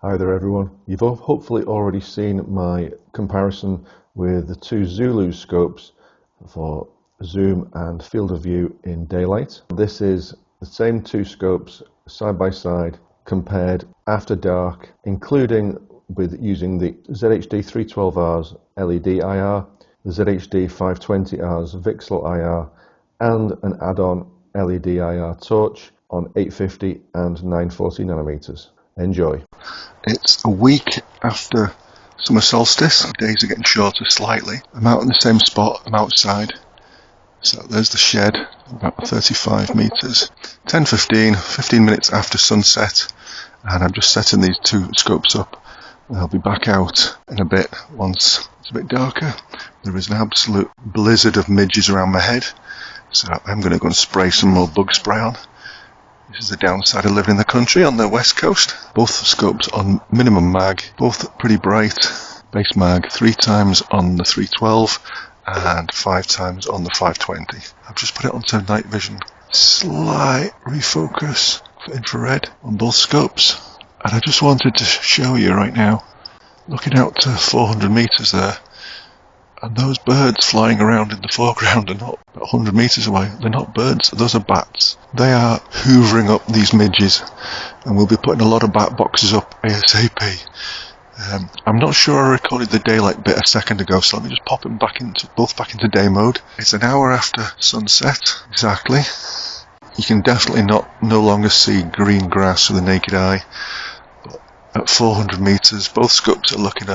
Hi there everyone. You've hopefully already seen my comparison with the two Zulus scopes for zoom and field of view in daylight. This is the same two scopes side by side compared after dark, including with using the ZHD312R's LED IR, the ZHD520R's VCSEL IR and an add-on LED IR torch on 850 and 940 nanometers. Enjoy. It's a week after summer solstice. The days are getting shorter slightly. I'm out in the same spot. I'm outside. So there's the shed, about 35 metres. 10:15, 15 minutes after sunset, and I'm just setting these two scopes up. I'll be back out in a bit once it's a bit darker. There is an absolute blizzard of midges around my head, so I'm going to go and spray some more bug spray on. This is the downside of living in the country on the west coast. Both scopes on minimum mag, both pretty bright. Base mag 3 times on the 312 and 5 times on the 520. I've just put it onto night vision. Slight refocus for infrared on both scopes. And I just wanted to show you right now, looking out to 400 metres there, and those birds flying around in the foreground are not 100 metres away. They're not birds, those are bats. They are hoovering up these midges, and we'll be putting a lot of bat boxes up ASAP. I'm not sure I recorded the daylight bit a second ago, so let me just pop them both back into day mode. It's an hour after sunset, exactly. You can definitely no longer see green grass with the naked eye. But at 400 metres, both scopes are looking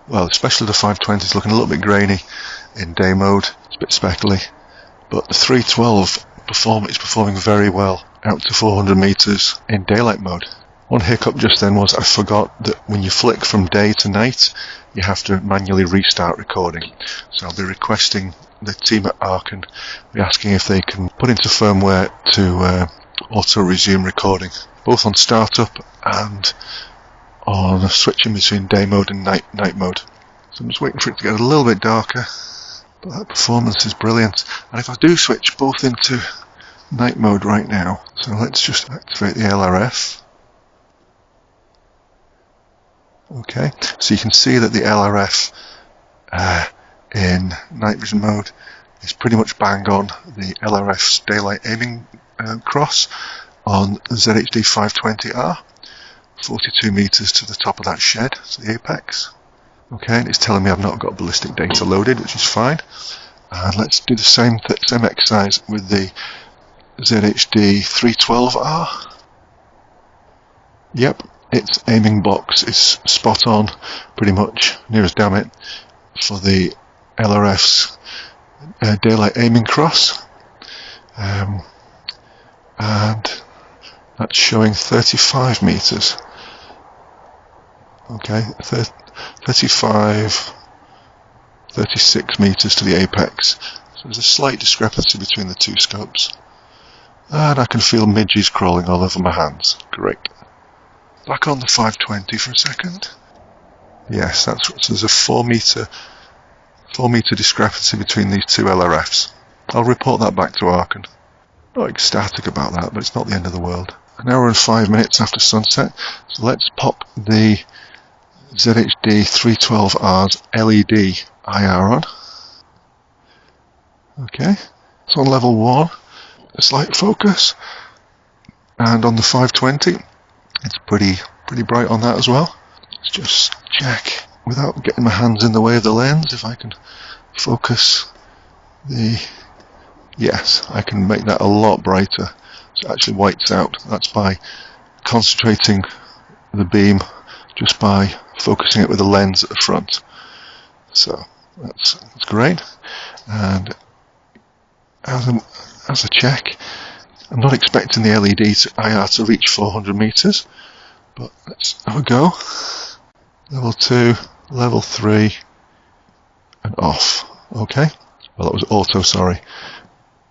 well, especially the 520 is looking a little bit grainy in day mode. It's a bit speckly, but the 312 is performing very well out to 400 metres in daylight mode. One hiccup just then was I forgot that when you flick from day to night, you have to manually restart recording. So I'll be requesting the team at Arken, be asking if they can put into firmware to auto resume recording, both on startup and on switching between day mode and night mode. So I'm just waiting for it to get a little bit darker, but that performance is brilliant. And if I do switch both into night mode right now, so let's just activate the LRF. Okay, so you can see that the LRF in night vision mode is pretty much bang on the LRF's daylight aiming cross on the ZHD520R. 42 metres to the top of that shed, so the apex. Okay, and it's telling me I've not got ballistic data loaded, which is fine. And let's do the same exercise with the ZHD312R. Yep, its aiming box is spot on, pretty much, near as damn it, for the LRF's daylight aiming cross. And that's showing 35 metres. Okay, 36 metres to the apex. So there's a slight discrepancy between the two scopes. And I can feel midges crawling all over my hands. Great. Back on the 520 for a second. Yes, so there's a 4 metre discrepancy between these two LRFs. I'll report that back to Arken. Not ecstatic about that, but it's not the end of the world. An hour and 5 minutes after sunset, so let's pop the ZHD312R's LED IR on. Okay, it's on level 1, a slight focus, and on the 520, it's pretty bright on that as well. Let's just check, without getting my hands in the way of the lens, if I can focus the... Yes, I can make that a lot brighter. So it actually whites out. That's by concentrating the beam just by focusing it with a lens at the front. So that's great. And as a check, I'm not expecting the LED IR to reach 400 meters, but let's have a go. Level 2, level 3, and off. Okay. Well, that was auto, sorry.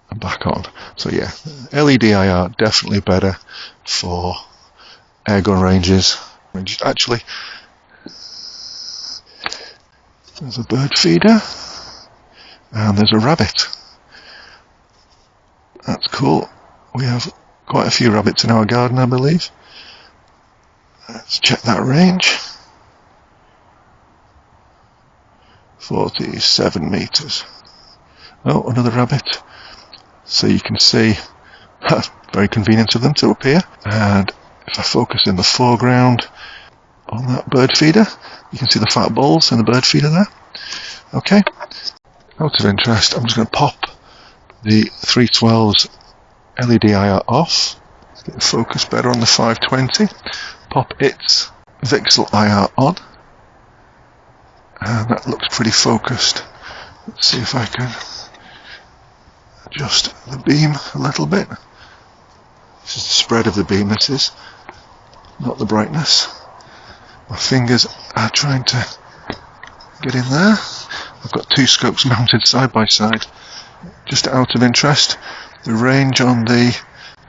And back on. So yeah, LED IR definitely better for airgun ranges. Actually, there's a bird feeder and there's a rabbit. That's cool. We have quite a few rabbits in our garden, I believe. Let's check that range. 47 meters. Oh, another rabbit. So you can see, very convenient of them to appear. And if I focus in the foreground on that bird feeder, you can see the fat balls in the bird feeder there. Okay. Out of interest, I'm just going to pop the 312's LED IR off. Get the focus better on the 520. Pop its VCSEL IR on. And that looks pretty focused. Let's see if I can adjust the beam a little bit. This is the spread of the beam, this is, not the brightness. My fingers are trying to get in there. I've got two scopes mounted side by side. Just out of interest, the range on the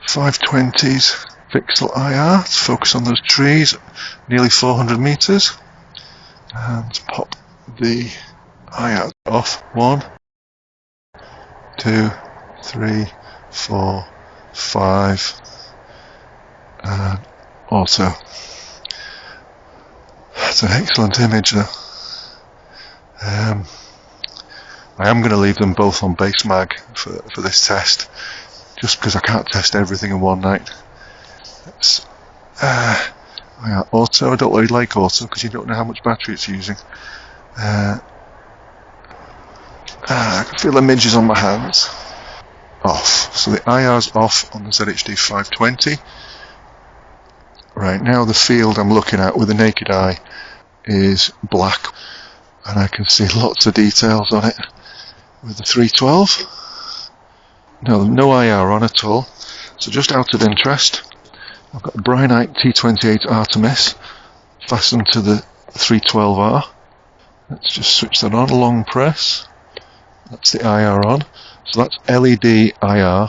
520's VCSEL IR, let's focus on those trees, nearly 400 meters. And pop the IR off. 1, 2, 3, 4, 5, and auto. That's an excellent image though. I am going to leave them both on base mag for this test, just because I can't test everything in one night. It's, auto, I don't really like auto because you don't know how much battery it's using. I can feel the midges on my hands. Off. So the IR's off on the ZHD520. Right now the field I'm looking at with the naked eye is black, and I can see lots of details on it. With the 312, no IR on at all. So just out of interest, I've got the Brynite T28 Artemis fastened to the 312R. Let's just switch that on, long press. That's the IR on. So that's LED IR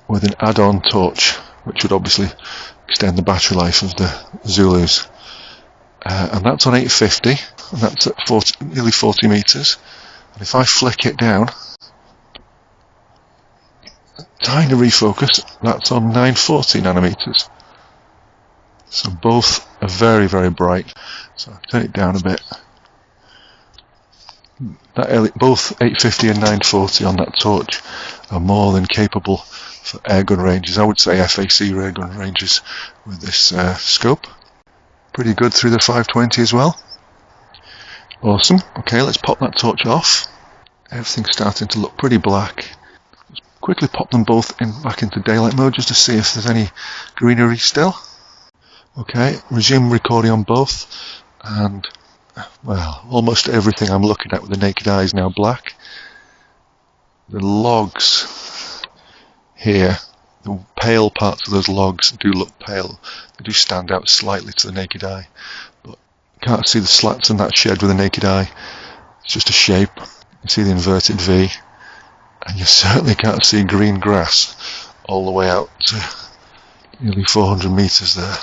with an add-on torch, which would obviously extend the battery life of the Zulus. And that's on 850, and that's at nearly 40 meters. And if I flick it down, tiny refocus, that's on 940 nanometers. So both are very, very bright. So I'll turn it down a bit. Both 850 and 940 on that torch are more than capable for airgun ranges. I would say FAC airgun ranges with this scope. Pretty good through the 520 as well. Awesome. Okay, let's pop that torch off. Everything's starting to look pretty black. Let's quickly pop them both back into daylight mode just to see if there's any greenery still. Okay, resume recording on both, and well, almost everything I'm looking at with the naked eye is now black. The logs here, the pale parts of those logs do look pale. They do stand out slightly to the naked eye, but you can't see the slats in that shed with the naked eye. It's just a shape. You see the inverted V, and you certainly can't see green grass all the way out to nearly 400 meters there.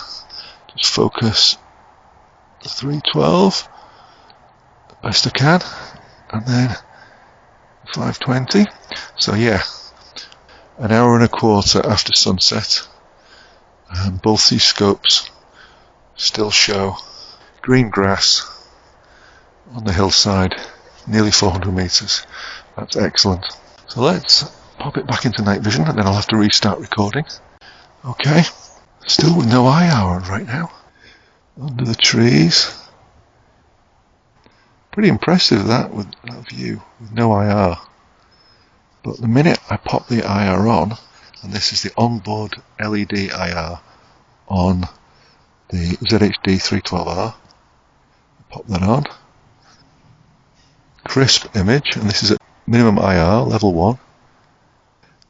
Just focus the 312 the best I can, and then 520. So yeah, an hour and a quarter after sunset, and both these scopes still show green grass on the hillside, nearly 400 meters. That's excellent. So let's pop it back into night vision, and then I'll have to restart recording. Okay, still with no IR on right now. Under the trees. Pretty impressive that, with that view with no IR. But the minute I pop the IR on, and this is the onboard LED IR on the ZHD312R, pop that on. Crisp image, and this is at minimum IR, level 1.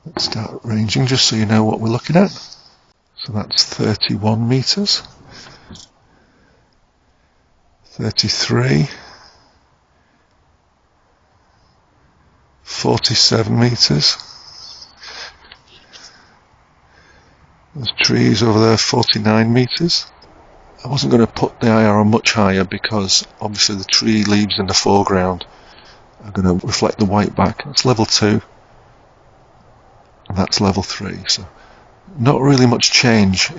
Let's start ranging just so you know what we're looking at. So that's 31 meters, 33, 47 meters. There's trees over there, 49 meters. I wasn't going to put the IR on much higher because obviously the tree leaves in the foreground are going to reflect the white back. That's level 2, and that's level 3. So not really much change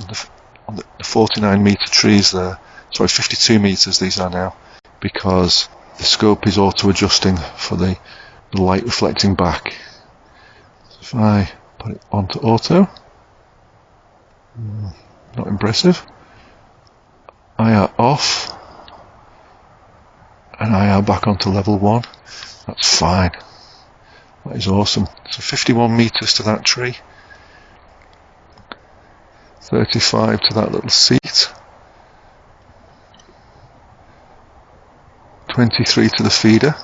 on the 49 metre trees there, sorry 52 metres these are now, because the scope is auto adjusting for the light reflecting back. So if I put it onto auto, not impressive, IR off, and IR back onto level 1, that's fine, that is awesome. So 51 metres to that tree, 35 to that little seat, 23 to the feeder,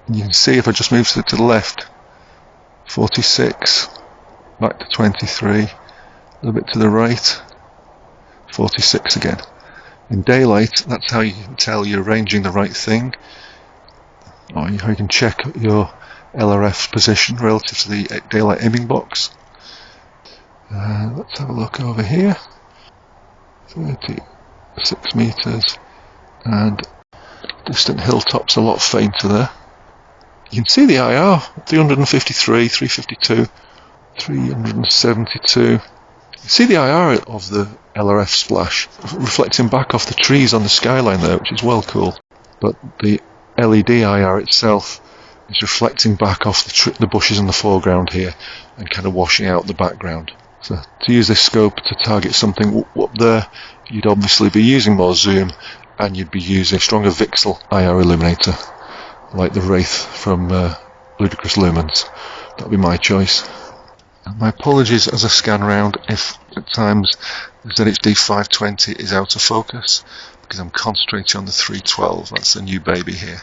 and you can see if I just move it to the left, 46, back to 23, a little bit to the right, 46 again. In daylight, that's how you can tell you're arranging the right thing, or how you can check your LRF position relative to the daylight aiming box. Let's have a look over here, 36 metres, and distant hilltops a lot fainter there. You can see the IR, 353, 352, 372. You can see the IR of the LRF splash reflecting back off the trees on the skyline there, which is well cool. But the LED IR itself is reflecting back off the bushes in the foreground here and kind of washing out the background. So to use this scope to target something up there, you'd obviously be using more zoom, and you'd be using a stronger VCSEL IR illuminator, like the Wraith from Ludicrous Lumens. That would be my choice. And my apologies as I scan round if at times the ZHD520 is out of focus, because I'm concentrating on the 312, that's the new baby here.